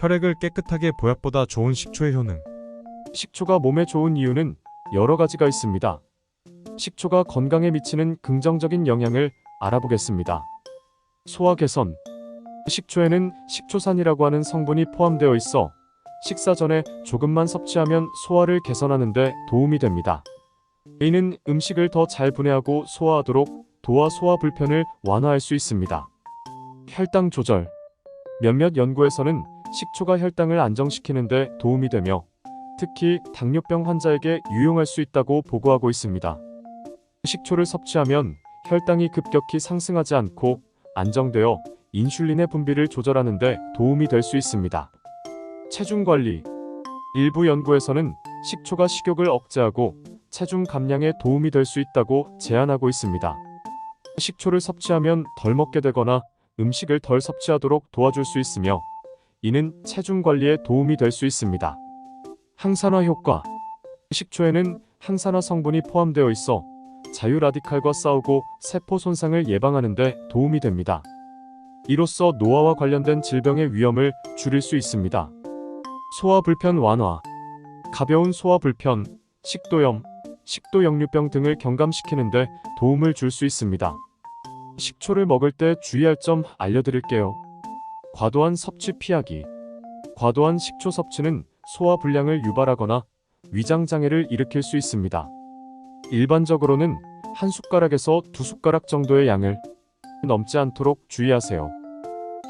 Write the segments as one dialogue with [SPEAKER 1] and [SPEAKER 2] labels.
[SPEAKER 1] 혈액을 깨끗하게 보약보다 좋은 식초의 효능.
[SPEAKER 2] 식초가 몸에 좋은 이유는 여러 가지가 있습니다. 식초가 건강에 미치는 긍정적인 영향을 알아보겠습니다. 소화 개선. 식초에는 식초산이라고 하는 성분이 포함되어 있어 식사 전에 조금만 섭취하면 소화를 개선하는 데 도움이 됩니다. 이는 음식을 더 잘 분해하고 소화하도록 도와 소화 불편을 완화할 수 있습니다. 혈당 조절. 몇몇 연구에서는 식초가 혈당을 안정시키는 데 도움이 되며 특히 당뇨병 환자에게 유용할 수 있다고 보고하고 있습니다. 식초를 섭취하면 혈당이 급격히 상승하지 않고 안정되어 인슐린의 분비를 조절하는 데 도움이 될 수 있습니다. 체중 관리. 일부 연구에서는 식초가 식욕을 억제하고 체중 감량에 도움이 될 수 있다고 제안하고 있습니다. 식초를 섭취하면 덜 먹게 되거나 음식을 덜 섭취하도록 도와줄 수 있으며 이는 체중 관리에 도움이 될 수 있습니다. 항산화 효과. 식초에는 항산화 성분이 포함되어 있어 자유 라디칼과 싸우고 세포 손상을 예방하는 데 도움이 됩니다. 이로써 노화와 관련된 질병의 위험을 줄일 수 있습니다. 소화 불편 완화. 가벼운 소화 불편, 식도염, 식도역류병 등을 경감시키는 데 도움을 줄 수 있습니다. 식초를 먹을 때 주의할 점 알려드릴게요. 과도한 섭취 피하기. 과도한 식초 섭취는 소화 불량을 유발하거나 위장 장애를 일으킬 수 있습니다. 일반적으로는 한 숟가락에서 두 숟가락 정도의 양을 넘지 않도록 주의하세요.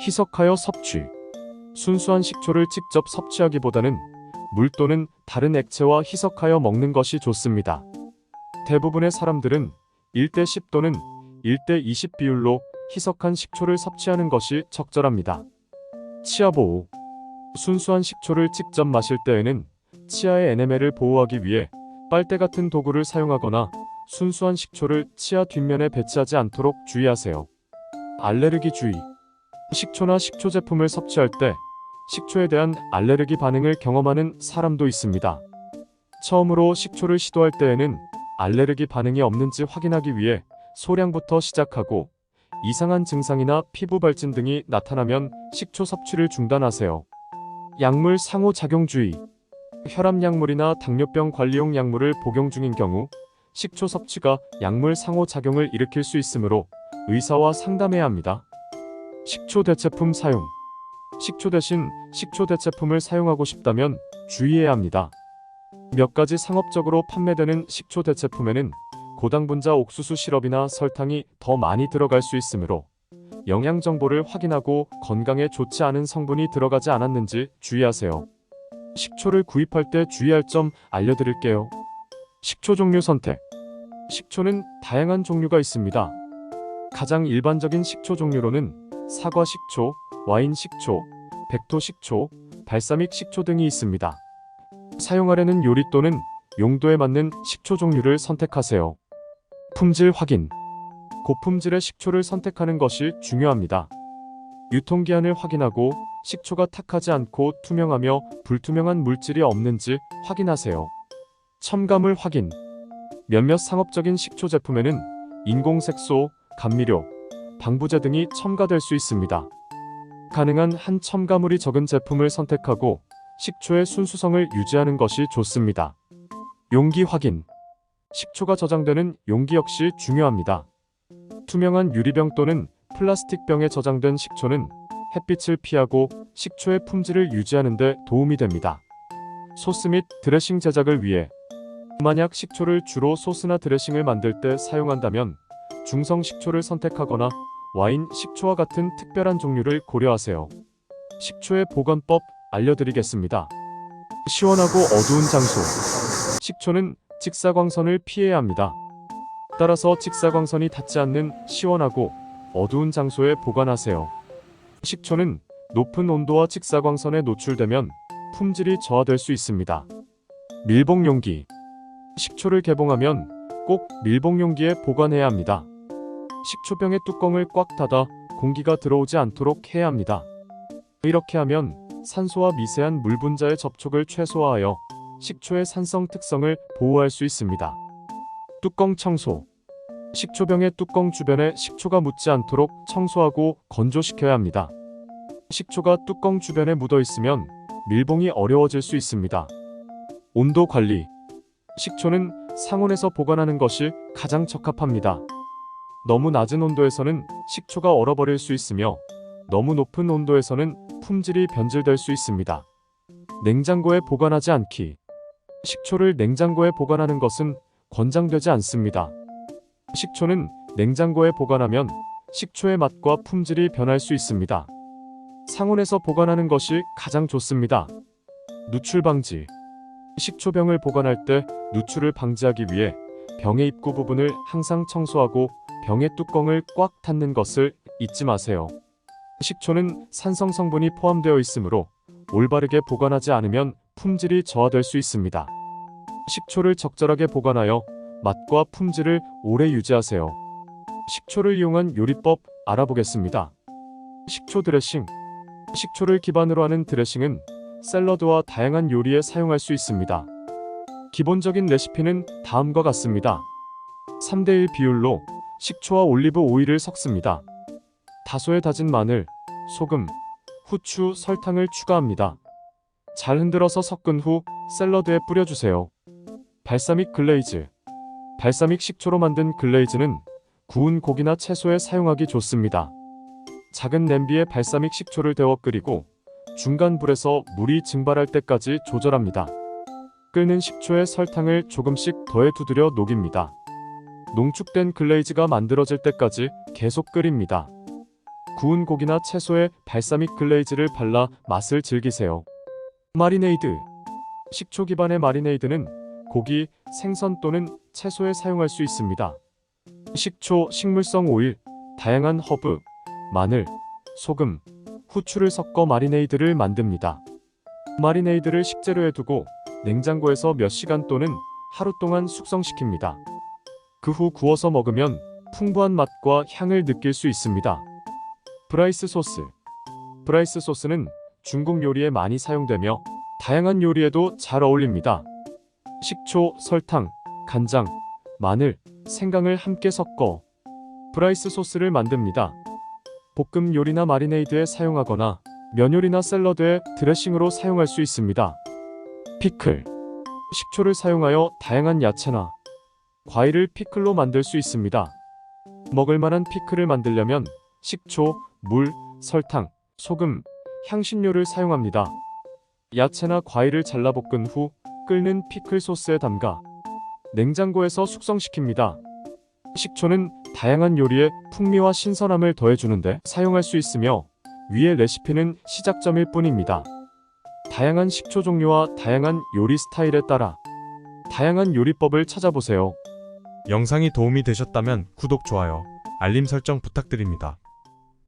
[SPEAKER 2] 희석하여 섭취. 순수한 식초를 직접 섭취하기보다는 물 또는 다른 액체와 희석하여 먹는 것이 좋습니다. 대부분의 사람들은 1:10 또는 1:20 비율로 희석한 식초를 섭취하는 것이 적절합니다. 치아 보호. 순수한 식초를 직접 마실 때에는 치아의 에네멜을 보호하기 위해 빨대 같은 도구를 사용하거나 순수한 식초를 치아 뒷면에 배치하지 않도록 주의하세요. 알레르기 주의. 식초나 식초 제품을 섭취할 때 식초에 대한 알레르기 반응을 경험하는 사람도 있습니다. 처음으로 식초를 시도할 때에는 알레르기 반응이 없는지 확인하기 위해 소량부터 시작하고 이상한 증상이나 피부 발진 등이 나타나면 식초 섭취를 중단하세요. 약물 상호작용 주의. 혈압약물이나 당뇨병 관리용 약물을 복용 중인 경우 식초 섭취가 약물 상호작용을 일으킬 수 있으므로 의사와 상담해야 합니다. 식초 대체품 사용. 식초 대신 식초 대체품을 사용하고 싶다면 주의해야 합니다. 몇 가지 상업적으로 판매되는 식초 대체품에는 고당분자 옥수수 시럽이나 설탕이 더 많이 들어갈 수 있으므로 영양 정보를 확인하고 건강에 좋지 않은 성분이 들어가지 않았는지 주의하세요. 식초를 구입할 때 주의할 점 알려드릴게요. 식초 종류 선택. 식초는 다양한 종류가 있습니다. 가장 일반적인 식초 종류로는 사과 식초, 와인 식초, 백토 식초, 발사믹 식초 등이 있습니다. 사용하려는 요리 또는 용도에 맞는 식초 종류를 선택하세요. 품질 확인. 고품질의 식초를 선택하는 것이 중요합니다. 유통기한을 확인하고 식초가 탁하지 않고 투명하며 불투명한 물질이 없는지 확인하세요. 첨가물 확인. 몇몇 상업적인 식초 제품에는 인공색소, 감미료, 방부제 등이 첨가될 수 있습니다. 가능한 한 첨가물이 적은 제품을 선택하고 식초의 순수성을 유지하는 것이 좋습니다. 용기 확인. 식초가 저장되는 용기 역시 중요합니다. 투명한 유리병 또는 플라스틱 병에 저장된 식초는 햇빛을 피하고 식초의 품질을 유지하는 데 도움이 됩니다. 소스 및 드레싱 제작을 위해. 만약 식초를 주로 소스나 드레싱을 만들 때 사용한다면 중성 식초를 선택하거나 와인 식초와 같은 특별한 종류를 고려하세요. 식초의 보관법 알려드리겠습니다. 시원하고 어두운 장소. 식초는 직사광선을 피해야 합니다. 따라서 직사광선이 닿지 않는 시원하고 어두운 장소에 보관하세요. 식초는 높은 온도와 직사광선에 노출되면 품질이 저하될 수 있습니다. 밀봉 용기. 식초를 개봉하면 꼭 밀봉 용기에 보관해야 합니다. 식초병의 뚜껑을 꽉 닫아 공기가 들어오지 않도록 해야 합니다. 이렇게 하면 산소와 미세한 물 분자의 접촉을 최소화하여 식초의 산성 특성을 보호할 수 있습니다. 뚜껑 청소. 식초병의 뚜껑 주변에 식초가 묻지 않도록 청소하고 건조시켜야 합니다. 식초가 뚜껑 주변에 묻어 있으면 밀봉이 어려워질 수 있습니다. 온도 관리. 식초는 상온에서 보관하는 것이 가장 적합합니다. 너무 낮은 온도에서는 식초가 얼어버릴 수 있으며 너무 높은 온도에서는 품질이 변질될 수 있습니다. 냉장고에 보관하지 않기. 식초를 냉장고에 보관하는 것은 권장되지 않습니다. 식초는 냉장고에 보관하면 식초의 맛과 품질이 변할 수 있습니다. 상온에서 보관하는 것이 가장 좋습니다. 누출 방지. 식초병을 보관할 때 누출을 방지하기 위해 병의 입구 부분을 항상 청소하고 병의 뚜껑을 꽉 닫는 것을 잊지 마세요. 식초는 산성 성분이 포함되어 있으므로 올바르게 보관하지 않으면 품질이 저하될 수 있습니다. 식초를 적절하게 보관하여 맛과 품질을 오래 유지하세요. 식초를 이용한 요리법 알아보겠습니다. 식초 드레싱. 식초를 기반으로 하는 드레싱은 샐러드와 다양한 요리에 사용할 수 있습니다. 기본적인 레시피는 다음과 같습니다. 3대1 비율로 식초와 올리브 오일을 섞습니다. 다소의 다진 마늘, 소금, 후추, 설탕을 추가합니다. 잘 흔들어서 섞은 후 샐러드에 뿌려주세요. 발사믹 글레이즈. 발사믹 식초로 만든 글레이즈는 구운 고기나 채소에 사용하기 좋습니다. 작은 냄비에 발사믹 식초를 데워 끓이고 중간 불에서 물이 증발할 때까지 조절합니다. 끓는 식초에 설탕을 조금씩 더해 두드려 녹입니다. 농축된 글레이즈가 만들어질 때까지 계속 끓입니다. 구운 고기나 채소에 발사믹 글레이즈를 발라 맛을 즐기세요. 마리네이드. 식초 기반의 마리네이드는 고기, 생선 또는 채소에 사용할 수 있습니다. 식초, 식물성 오일, 다양한 허브, 마늘, 소금, 후추를 섞어 마리네이드를 만듭니다. 마리네이드를 식재료에 두고 냉장고에서 몇 시간 또는 하루 동안 숙성시킵니다. 그 후 구워서 먹으면 풍부한 맛과 향을 느낄 수 있습니다. 브라이스 소스. 브라이스 소스는 중국 요리에 많이 사용되며 다양한 요리에도 잘 어울립니다. 식초, 설탕, 간장, 마늘, 생강을 함께 섞어 브라이스 소스를 만듭니다. 볶음 요리나 마리네이드에 사용하거나 면 요리나 샐러드에 드레싱으로 사용할 수 있습니다. 피클. 식초를 사용하여 다양한 야채나 과일을 피클로 만들 수 있습니다. 먹을만한 피클을 만들려면 식초, 물, 설탕, 소금, 향신료를 사용합니다. 야채나 과일을 잘라 볶은 후 끓는 피클 소스에 담가 냉장고에서 숙성시킵니다. 식초는 다양한 요리에 풍미와 신선함을 더해주는데 사용할 수 있으며 위의 레시피는 시작점일 뿐입니다. 다양한 식초 종류와 다양한 요리 스타일에 따라 다양한 요리법을 찾아보세요.
[SPEAKER 1] 영상이 도움이 되셨다면 구독, 좋아요, 알림 설정 부탁드립니다.